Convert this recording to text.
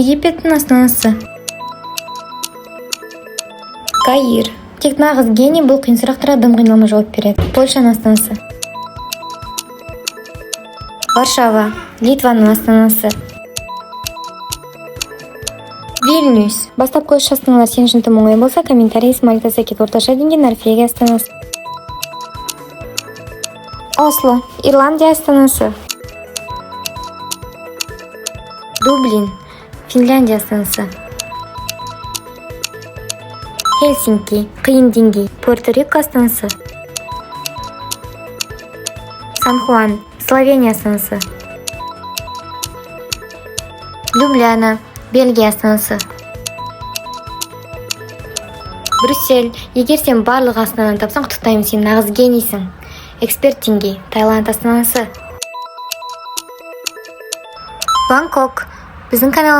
Египеттің астанасы. Каир. Тек нағыз гений бұл қиын сұрақтарға дым қиналмай жауап береді. Польшаның астанасы. Варшава. Литваның астанасы. Вильнюс. Бастапқы үш астаналар сен үшін тым оңай болса, комментарий Исмаил Сакет. Орташа деген Норвегия астанасы. Осло. Ирландия астанасы. Дублин. Финляндия астанасы. Хельсинки. Қиын деңгей. Пуэрто-Рико астанасы. Сан-Хуан. Словения астанасы. Любляна. Бельгия астанасы. Брюссель. Егер сен барлық астананы тапсаң, құттықтаймын, сен нағыз генийсің. Эксперт деңгей. Таиланд астанасы. Бангкок. Біздің каналымыз